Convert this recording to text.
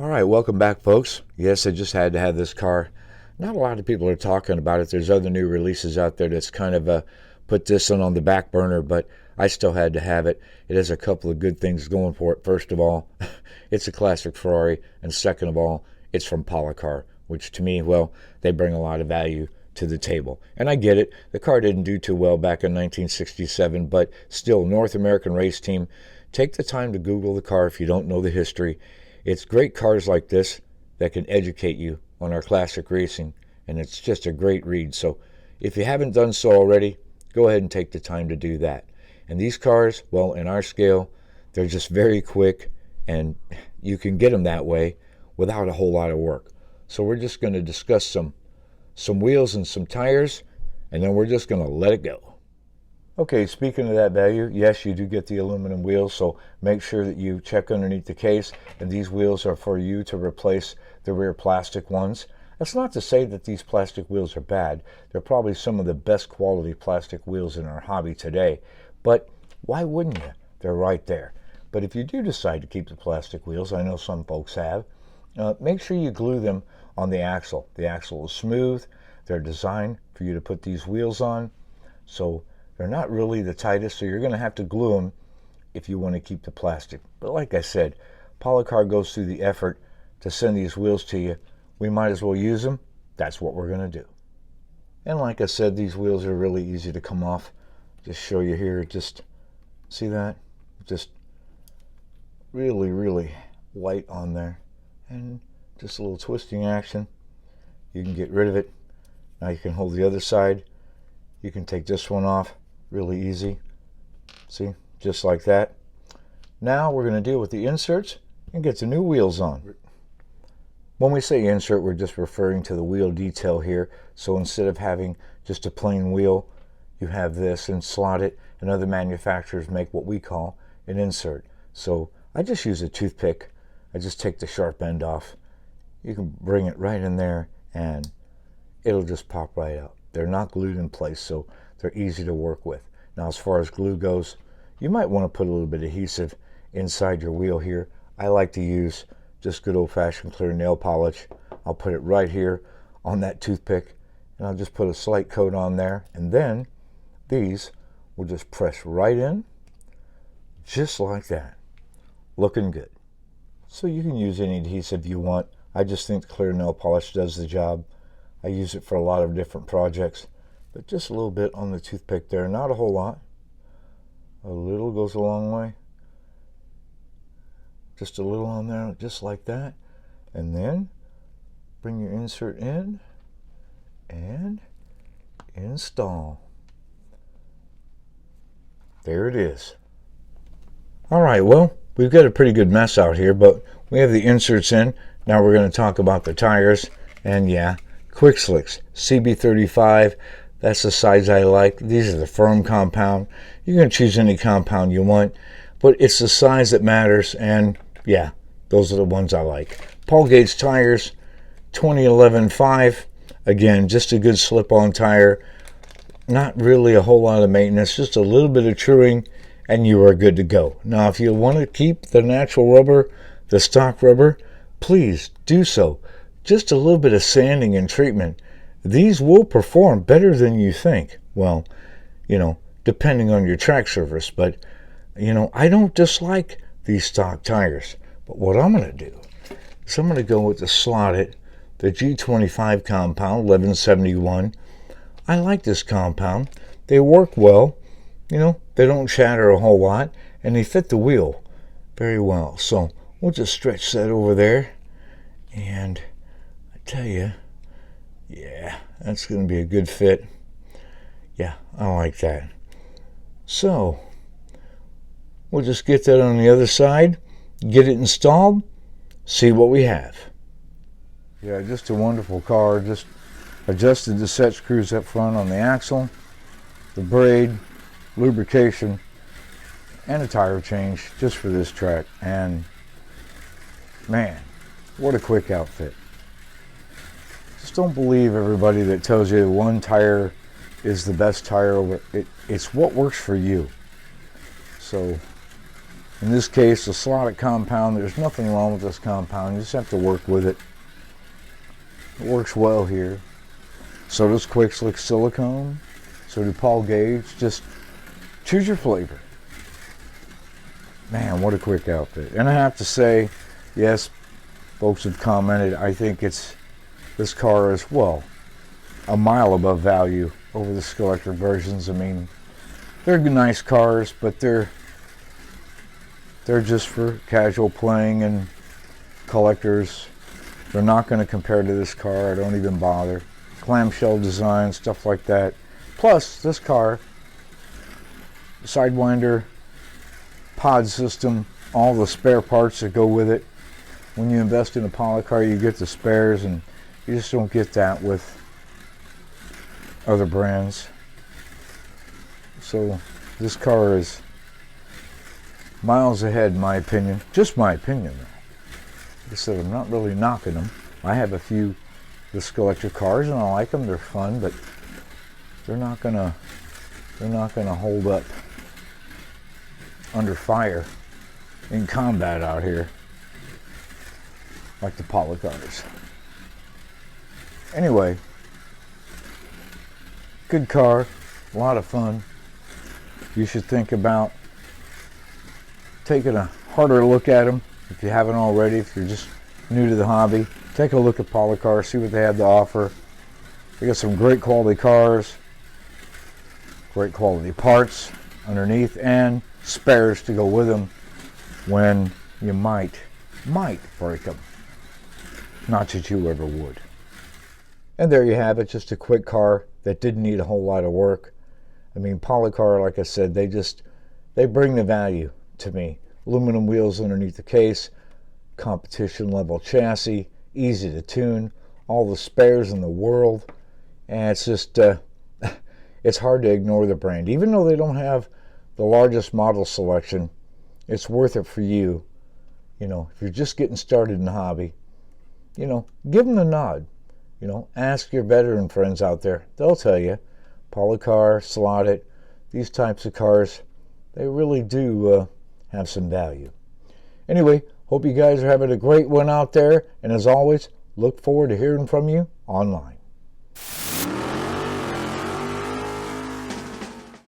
All right, welcome back, folks. Yes, I just had to have this car. Not a lot of people are talking about it. There's other new releases out there that's kind of put this one on the back burner, but I still had to have it. It has a couple of good things going for it. First of all, it's a classic Ferrari, and second of all, it's from Policar, which to me, well, they bring a lot of value to the table. And I get it. The car didn't do too well back in 1967, but still, North American race team. Take the time to Google the car if you don't know the history. It's great cars like this that can educate you on our classic racing, and it's just a great read. So if you haven't done so already, go ahead and take the time to do that. And these cars, well, in our scale, they're just very quick, and you can get them that way without a whole lot of work. So we're just going to discuss some wheels and some tires, and then we're just going to let it go. Okay, speaking of that value, yes, you do get the aluminum wheels, so make sure that you check underneath the case, and these wheels are for you to replace the rear plastic ones. That's not to say that these plastic wheels are bad. They're probably some of the best quality plastic wheels in our hobby today, but why wouldn't you? They're right there. But if you do decide to keep the plastic wheels, I know some folks have, make sure you glue them on the axle. The axle is smooth. They're designed for you to put these wheels on, so they're not really the tightest, so you're going to have to glue them if you want to keep the plastic. But like I said, Policar goes through the effort to send these wheels to you. We might as well use them. That's what we're going to do. And like I said, these wheels are really easy to come off. Just show you here. Just see that? Just really, really light on there. And just a little twisting action. You can get rid of it. Now you can hold the other side. You can take this one off. Really easy. See, just like that. Now we're going to deal with the inserts and get the new wheels on. When we say insert, we're just referring to the wheel detail here. So instead of having just a plain wheel, you have this and slot it, and other manufacturers make what we call an insert. So I just use a toothpick. I just take the sharp end off. You can bring it right in there and it'll just pop right out. They're not glued in place, so they're easy to work with. Now, as far as glue goes, you might want to put a little bit of adhesive inside your wheel here. I like to use just good old-fashioned clear nail polish. I'll put it right here on that toothpick, and I'll just put a slight coat on there, and then these will just press right in, just like that. Looking good. So you can use any adhesive you want. I just think the clear nail polish does the job. I use it for a lot of different projects, but just a little bit on the toothpick there, not a whole lot. A little goes a long way. Just a little on there, just like that. And then bring your insert in and install. There it is. All right, well, we've got a pretty good mess out here, but we have the inserts in. Now we're going to talk about the tires, and yeah, Quick Slicks, CB35, that's the size I like. These are the firm compound. You can choose any compound you want, but it's the size that matters, and yeah, those are the ones I like. Paul Gates tires, 2011 5. Again, just a good slip-on tire. Not really a whole lot of maintenance, just a little bit of truing, and you are good to go. Now, if you want to keep the natural rubber, the stock rubber, please do so. Just a little bit of sanding and treatment. These will perform better than you think. Well, depending on your track surface. But, I don't dislike these stock tires. But what I'm going to do is I'm going to go with the slotted, the G25 compound, 1171. I like this compound. They work well. They don't shatter a whole lot. And they fit the wheel very well. So we'll just stretch that over there. And I tell you, yeah, that's going to be a good fit. Yeah, I like that. So we'll just get that on the other side, get it installed, see what we have. Yeah, just a wonderful car. Just adjusted the set screws up front on the axle, the braid, lubrication, and a tire change just for this track. And man, what a quick outfit. Just don't believe everybody that tells you one tire is the best tire over it. It's what works for you. So In this case, the slotted compound, there's nothing wrong with this compound. You just have to work with it. It works well here. So does Quick Slick Silicone. So do Paul Gauge. Just choose your flavor. Man, what a quick outfit. And I have to say, yes, folks have commented, I think this car is, well, a mile above value over the Skill Electric versions. I mean, they're nice cars, but they're just for casual playing and collectors. They're not going to compare to this car. I don't even bother. Clamshell design, stuff like that. Plus, this car, Sidewinder, pod system, all the spare parts that go with it. When you invest in a Policar, you get the spares, and you just don't get that with other brands. So this car is miles ahead, in my opinion. Just my opinion, though. Like I said, I'm not really knocking them. I have a few the Skill Electric cars, and I like them. They're fun, but they're not gonna hold up under fire in combat out here like the Policars. Anyway, good car, a lot of fun. You should think about taking a harder look at them if you haven't already. If you're just new to the hobby, take a look at Policar, see what they have to offer. They got some great quality cars, great quality parts underneath, and spares to go with them when you might break them. Not that you ever would. And there you have it, just a quick car that didn't need a whole lot of work. I mean, Policar, like I said, they bring the value to me. Aluminum wheels underneath the case, competition level chassis, easy to tune, all the spares in the world, and it's just it's hard to ignore the brand. Even though they don't have the largest model selection, it's worth it for you. You know, if you're just getting started in the hobby, you know, give them the nod. You know, ask your veteran friends out there. They'll tell you. Policar, slotted, these types of cars, they really do have some value. Anyway, hope you guys are having a great one out there. And as always, look forward to hearing from you online.